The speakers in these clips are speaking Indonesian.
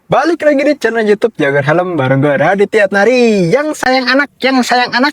Balik lagi di channel YouTube Jagar Helm bareng gue Raditya Atnari yang sayang anak, yang sayang anak.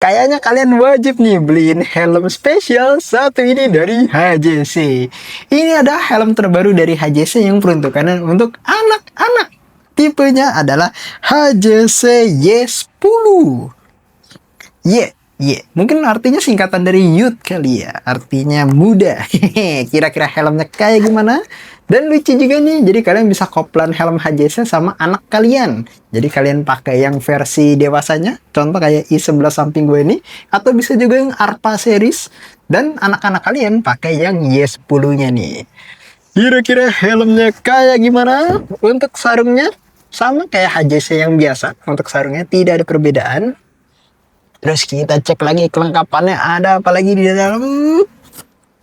Kayaknya kalian wajib nih beliin helm spesial satu ini dari HJC. Ini ada helm terbaru dari HJC yang peruntukannya untuk anak-anak. Tipenya adalah HJC Y10. Mungkin artinya singkatan dari youth kali ya, artinya muda. Kira-kira helmnya kayak gimana? Dan lucu juga nih, jadi kalian bisa koplan helm HJC sama anak kalian. Jadi kalian pakai yang versi dewasanya, contoh kayak i11 samping gue ini, atau bisa juga yang ARPA series, dan anak-anak kalian pakai yang Y10-nya nih. Kira-kira helmnya kayak gimana? Untuk sarungnya, sama kayak HJC yang biasa, untuk sarungnya tidak ada perbedaan. Terus kita cek lagi kelengkapannya, ada apa lagi di dalam.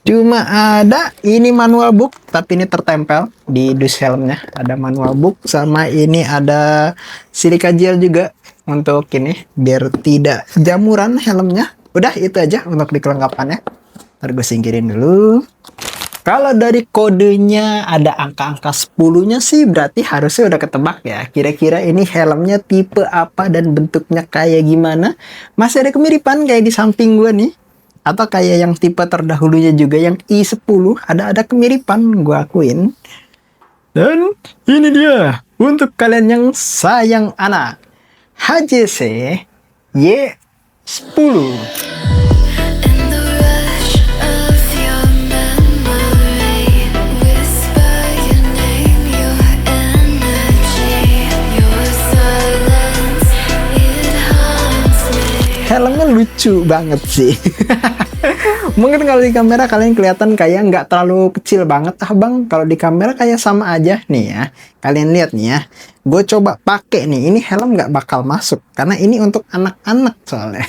Cuma ada ini manual book, tapi ini tertempel di dus helmnya. Ada manual book, sama ini ada silika gel juga untuk ini biar tidak jamuran helmnya. Udah itu aja untuk di kelengkapannya. Ntar gue singkirin dulu. Kalau dari kodenya ada angka-angka 10-nya sih berarti harusnya udah ketebak ya. Kira-kira ini helmnya tipe apa dan bentuknya kayak gimana. Masih ada kemiripan kayak di samping gue nih. Atau kayak yang tipe terdahulunya juga yang i10. Ada kemiripan gue akuin. Dan ini dia untuk kalian yang sayang anak. HJC Y10. Helmnya lucu banget sih. Mungkin kalau di kamera kalian kelihatan kayak nggak terlalu kecil banget bang. Kalau di kamera kayak sama aja nih ya. Kalian lihat nih ya. Gue coba pakai nih. Ini helm nggak bakal masuk karena ini untuk anak-anak soalnya.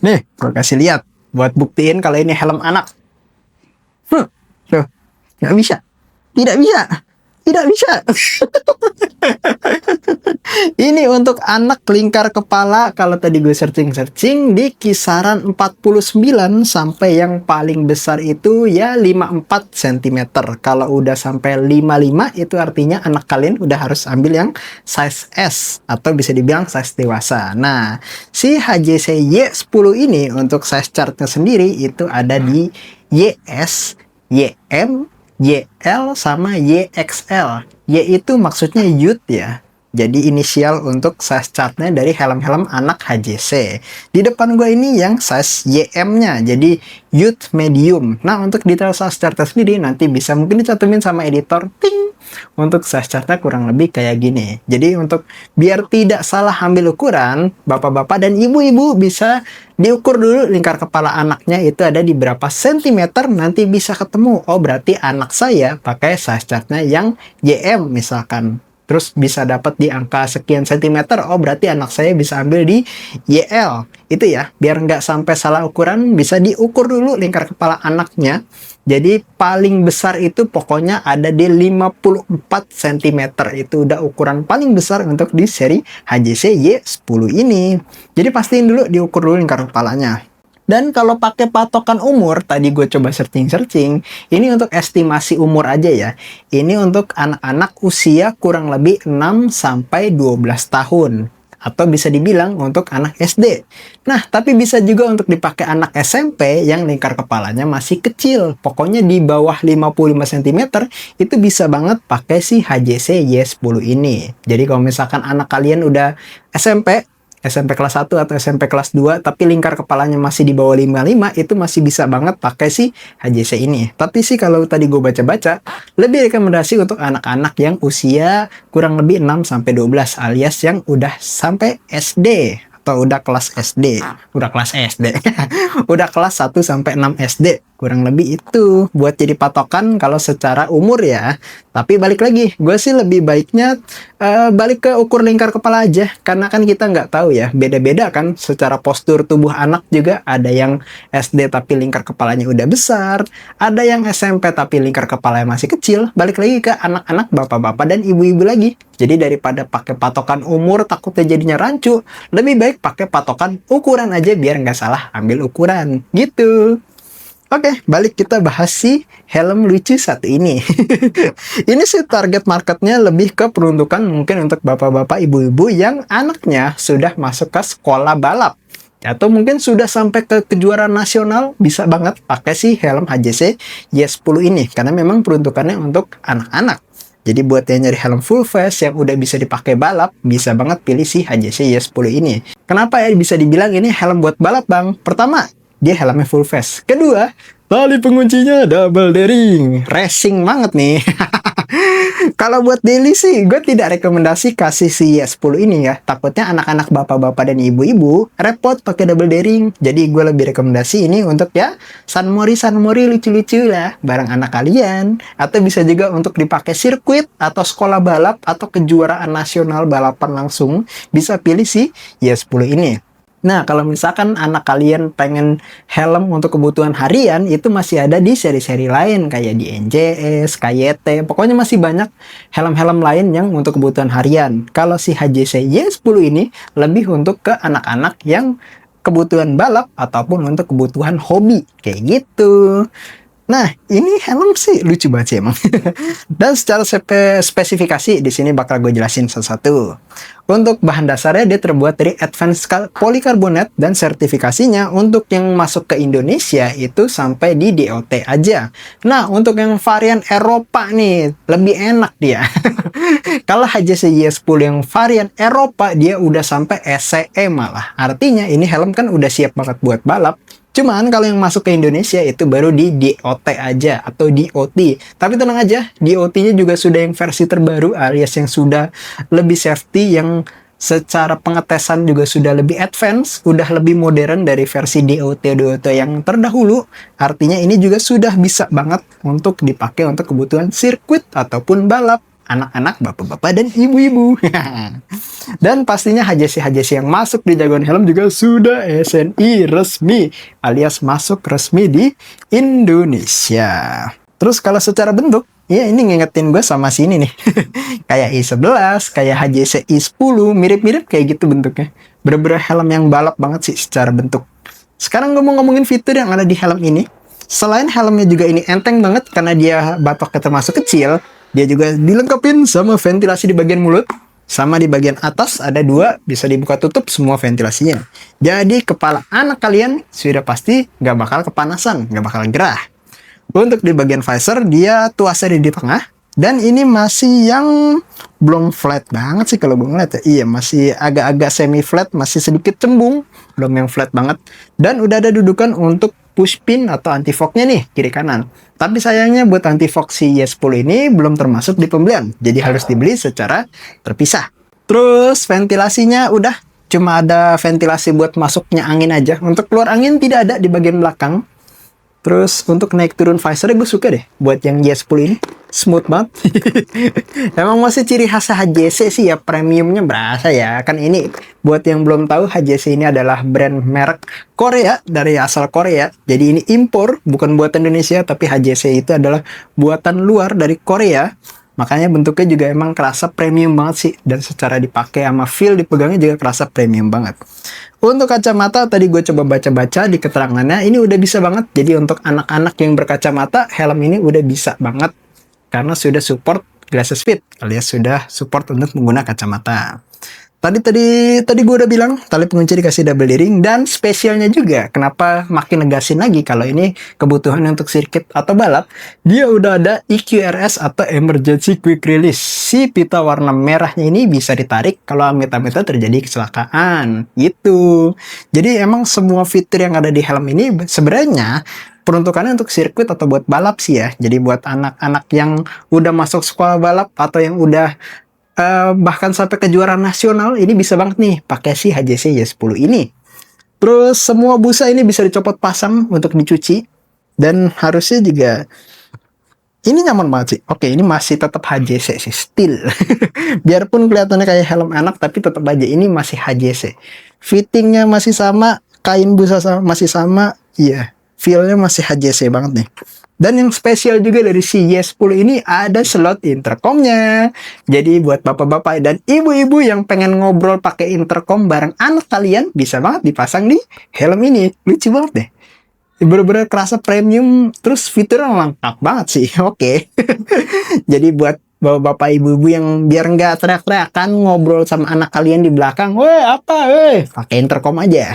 Nih, gue kasih lihat buat buktiin kalau ini helm anak. Tuh, nggak bisa. Tidak bisa. Tidak bisa. Ini untuk anak lingkar kepala. Kalau tadi gue searching di kisaran 49 sampai yang paling besar itu ya 54 cm. Kalau udah sampai 55 itu artinya anak kalian udah harus ambil yang size S atau bisa dibilang size dewasa. Nah, si HJC Y10 ini untuk size chartnya sendiri itu ada di YS, YM, YL sama YXL. Y itu maksudnya youth ya. Jadi inisial untuk size chartnya dari helm-helm anak HJC. Di depan gue ini yang size YM-nya, jadi youth medium. Nah, untuk detail size chartnya sendiri nanti bisa mungkin dicantumin sama editor. Ting! Untuk size chartnya kurang lebih kayak gini. Jadi untuk biar tidak salah ambil ukuran, bapak-bapak dan ibu-ibu bisa diukur dulu lingkar kepala anaknya itu ada di berapa sentimeter, nanti bisa ketemu. Oh, berarti anak saya pakai size chartnya yang YM misalkan. Terus bisa dapat di angka sekian sentimeter, oh berarti anak saya bisa ambil di YL. Itu ya, biar nggak sampai salah ukuran, bisa diukur dulu lingkar kepala anaknya. Jadi paling besar itu pokoknya ada di 54 cm. Itu udah ukuran paling besar untuk di seri HJC Y10 ini. Jadi pastiin dulu diukur dulu lingkar kepalanya. Dan kalau pakai patokan umur, tadi gue coba searching, ini untuk estimasi umur aja ya. Ini untuk anak-anak usia kurang lebih 6 sampai 12 tahun. Atau bisa dibilang untuk anak SD. Nah, tapi bisa juga untuk dipakai anak SMP yang lingkar kepalanya masih kecil. Pokoknya di bawah 55 cm, itu bisa banget pakai si HJC Y10 ini. Jadi kalau misalkan anak kalian udah SMP kelas 1 atau SMP kelas 2 tapi lingkar kepalanya masih di bawah 55, itu masih bisa banget pakai si HJC ini. Tapi sih kalau tadi gue baca-baca, lebih rekomendasi untuk anak-anak yang usia kurang lebih 6 sampai 12 alias yang udah sampai SD atau udah kelas SD. Udah kelas 1 sampai 6 SD. Kurang lebih itu buat jadi patokan kalau secara umur ya. Tapi balik lagi, gue sih lebih baiknya balik ke ukur lingkar kepala aja. Karena kan kita nggak tahu ya, beda-beda kan secara postur tubuh anak juga. Ada yang SD tapi lingkar kepalanya udah besar. Ada yang SMP tapi lingkar kepalanya masih kecil. Balik lagi ke anak-anak, bapak-bapak, dan ibu-ibu lagi. Jadi daripada pakai patokan umur takutnya jadinya rancu, lebih baik pakai patokan ukuran aja biar nggak salah ambil ukuran. Gitu. Oke, balik kita bahas si helm lucu satu ini. Ini sih target marketnya lebih ke peruntukan mungkin untuk bapak-bapak, ibu-ibu yang anaknya sudah masuk ke sekolah balap. Atau mungkin sudah sampai ke kejuaraan nasional, bisa banget pakai si helm HJC Y10 ini. Karena memang peruntukannya untuk anak-anak. Jadi buat yang nyari helm full face yang udah bisa dipakai balap, bisa banget pilih si HJC Y10 ini. Kenapa ya bisa dibilang ini helm buat balap, Bang? Pertama, dia helmnya full face. Kedua, tali penguncinya double daring. Racing banget nih. Kalau buat daily sih, gue tidak rekomendasi kasih si Y10 ini ya. Takutnya anak-anak bapak-bapak dan ibu-ibu repot pakai double daring. Jadi gue lebih rekomendasi ini untuk ya Sunmori lucu-lucu lah bareng anak kalian. Atau bisa juga untuk dipakai sirkuit atau sekolah balap atau kejuaraan nasional balapan langsung. Bisa pilih si Y10 ini. Nah, kalau misalkan anak kalian pengen helm untuk kebutuhan harian, itu masih ada di seri-seri lain, kayak di NJS, KYT, pokoknya masih banyak helm-helm lain yang untuk kebutuhan harian. Kalau si HJC Y10 ini lebih untuk ke anak-anak yang kebutuhan balap ataupun untuk kebutuhan hobi, kayak gitu. Nah, ini helm sih lucu banget sih emang. Dan secara spesifikasi di sini bakal gue jelasin satu-satu. Untuk bahan dasarnya dia terbuat dari advanced polikarbonat dan sertifikasinya untuk yang masuk ke Indonesia itu sampai di DOT aja. Nah, untuk yang varian Eropa nih lebih enak dia. Kalau HJC Y10 yang varian Eropa dia udah sampai SCE malah. Artinya ini helm kan udah siap banget buat balap. Cuman kalau yang masuk ke Indonesia itu baru di DOT aja atau DOT. Tapi tenang aja, DOT-nya juga sudah yang versi terbaru alias yang sudah lebih safety, yang secara pengetesan juga sudah lebih advance, udah lebih modern dari versi DOT yang terdahulu. Artinya ini juga sudah bisa banget untuk dipakai untuk kebutuhan sirkuit ataupun balap anak-anak, bapak-bapak, dan ibu-ibu. Dan pastinya HJC yang masuk di Jagoan Helm juga sudah SNI resmi, alias masuk resmi di Indonesia. Terus kalau secara bentuk, ya ini ngingetin gue sama sini nih. Kayak i11, kayak HJC i10, mirip-mirip kayak gitu bentuknya. Bener-bener helm yang balap banget sih secara bentuk. Sekarang gue mau ngomongin fitur yang ada di helm ini. Selain helmnya juga ini enteng banget karena dia batoknya termasuk kecil, dia juga dilengkapin sama ventilasi di bagian mulut. Sama di bagian atas ada dua, bisa dibuka tutup semua ventilasinya. Jadi kepala anak kalian sudah pasti gak bakal kepanasan, gak bakal gerah. Untuk di bagian visor, dia tuasnya di tengah. Dan ini masih yang belum flat banget sih kalau gue ngeliat ya. Iya, masih agak-agak semi flat, masih sedikit cembung. Belum yang flat banget. Dan udah ada dudukan untuk push pin atau anti fognya nih, kiri kanan. Tapi sayangnya buat anti fog si Y10 ini belum termasuk di pembelian. Jadi harus dibeli secara terpisah. Terus ventilasinya udah cuma ada ventilasi buat masuknya angin aja. Untuk keluar angin tidak ada di bagian belakang. Terus untuk naik turun visornya gue suka deh buat yang Y10 ini. Smooth banget. Emang masih ciri khas HJC sih ya, premiumnya berasa ya. Kan ini buat yang belum tahu, HJC ini adalah brand merek Korea, dari asal Korea. Jadi ini impor, bukan buatan Indonesia, tapi HJC itu adalah buatan luar dari Korea. Makanya bentuknya juga emang kerasa premium banget sih. Dan secara dipakai sama feel dipegangnya juga kerasa premium banget. Untuk kacamata tadi gue coba baca-baca di keterangannya, ini udah bisa banget. Jadi untuk anak-anak yang berkacamata, helm ini udah bisa banget. Karena sudah support glasses fit, alias sudah support untuk menggunakan kacamata. Tadi gue udah bilang tali pengunci dikasih double daring, dan spesialnya juga kenapa makin negasin lagi kalau ini kebutuhan untuk sirkuit atau balap, dia udah ada EQRS atau Emergency Quick Release. Si pita warna merahnya ini bisa ditarik kalau amit-amit terjadi kecelakaan gitu. Jadi emang semua fitur yang ada di helm ini sebenarnya peruntukannya untuk sirkuit atau buat balap sih ya. Jadi buat anak-anak yang udah masuk sekolah balap atau yang udah bahkan sampai kejuaraan nasional, ini bisa banget nih pakai si HJC Y10 ini. Terus semua busa ini bisa dicopot pasang untuk dicuci, dan harusnya juga ini nyaman banget sih. Oke, ini masih tetap HJC sih, still. Biarpun kelihatannya kayak helm anak, tapi tetap aja ini masih HJC. Fittingnya masih sama, kain busa masih sama, iya. Feel-nya masih HJC banget nih. Dan yang spesial juga dari si Y10 ini ada slot intercomnya. Jadi buat bapak-bapak dan ibu-ibu yang pengen ngobrol pakai intercom bareng anak kalian, bisa banget dipasang di helm ini. Lucu banget deh. Bener-bener kerasa premium, terus fiturnya lengkap banget sih. Oke. Jadi buat bapak-bapak ibu-ibu yang biar nggak teriak-teriakan ngobrol sama anak kalian di belakang, weh apa, pakai intercom aja.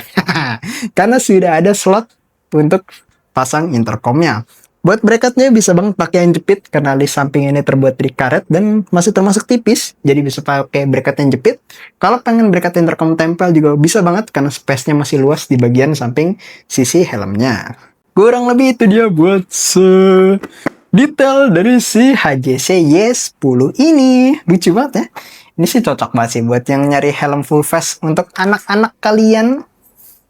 Karena sudah ada slot untuk pasang intercomnya. Buat bracketnya bisa banget pakai yang jepit karena di samping ini terbuat dari karet dan masih termasuk tipis, jadi bisa pakai bracket yang jepit. Kalau pengen bracket intercom tempel juga bisa banget karena space-nya masih luas di bagian samping sisi helmnya. Kurang lebih itu dia buat detail dari si HJC Y10 ini. Lucu banget ya. Ini sih cocok banget sih buat yang nyari helm full face untuk anak-anak kalian.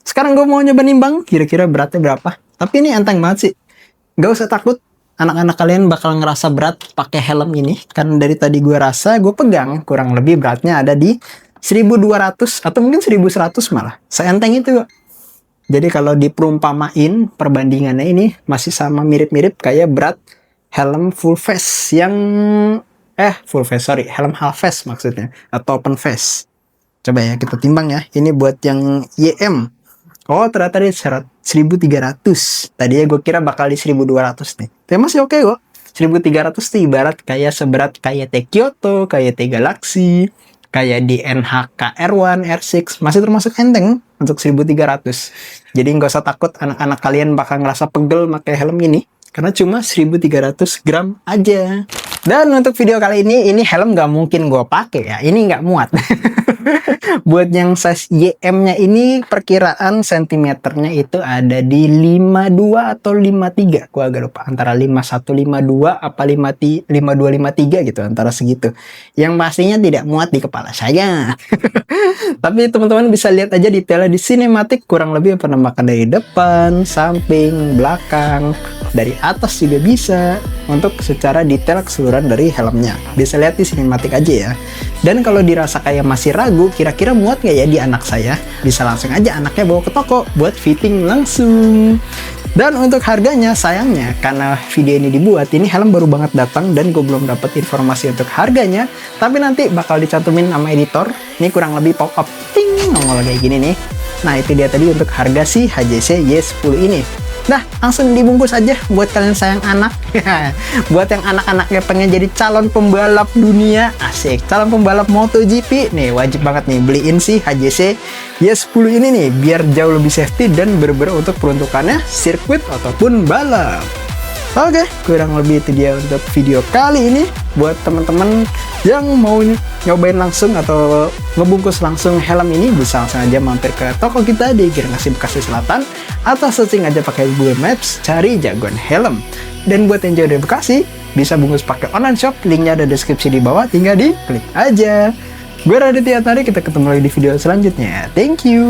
Sekarang gue mau nyoba nimbang kira-kira beratnya berapa. Tapi ini enteng banget sih. Gak usah takut, anak-anak kalian bakal ngerasa berat pakai helm ini. Karena dari tadi gue rasa, gue pegang kurang lebih beratnya ada di 1200 atau mungkin 1100 malah. Seenteng itu. Jadi kalau diperumpamain perbandingannya ini masih sama mirip-mirip kayak berat helm full face yang helm half face maksudnya atau open face. Coba ya kita timbang ya. Ini buat yang YM. Oh ternyata di 1300. Tadinya gue kira bakal di 1200 nih. Tapi masih oke kok. 1300 tuh ibarat kayak seberat kayak T Kyoto, kayak T Galaxy, kayak di NHK R1, R6. Masih termasuk enteng untuk 1300. Jadi nggak usah takut anak-anak kalian bakal ngerasa pegel pakai helm ini. Karena cuma 1300 gram aja. Dan untuk video kali ini helm nggak mungkin gue pakai ya. Ini nggak muat. Buat yang size YM-nya ini perkiraan sentimeternya itu ada di 52 atau 53. Gue agak lupa antara 5152 apa 5253 gitu, antara segitu. Yang pastinya tidak muat di kepala saya. Tapi teman-teman bisa lihat aja detailnya di sinematik, kurang lebih penampakan dari depan, samping, belakang, dari atas juga bisa, untuk secara detail keseluruhan dari helmnya. Bisa lihat di sinematik aja ya. Dan kalau dirasa kayak masih ragu, kira-kira muat nggak ya di anak saya? Bisa langsung aja anaknya bawa ke toko buat fitting langsung. Dan untuk harganya, sayangnya karena video ini dibuat, ini helm baru banget datang dan gue belum dapat informasi untuk harganya. Tapi nanti bakal dicantumin sama editor. Ini kurang lebih pop-up, ting, nongol kayak gini nih. Nah itu dia tadi untuk harga si HJC Y10 ini. Nah, langsung dibungkus aja buat kalian sayang anak. Buat yang anak-anaknya pengen jadi calon pembalap dunia, asik, calon pembalap MotoGP, nih wajib banget nih beliin sih HJC Y10 ini nih, biar jauh lebih safety dan bener-bener untuk peruntukannya sirkuit ataupun balap. Oke, kurang lebih itu dia untuk video kali ini. Buat teman-teman yang mau nyobain langsung atau ngebungkus langsung helm ini, bisa langsung aja mampir ke toko kita di Girangasi Bekasi Selatan, atau searching aja pakai Google Maps, cari Jagoan Helm. Dan buat yang jauh dari Bekasi, bisa bungkus pakai online shop, linknya ada deskripsi di bawah, tinggal diklik aja. Gue Raditya Tari, kita ketemu lagi di video selanjutnya. Thank you.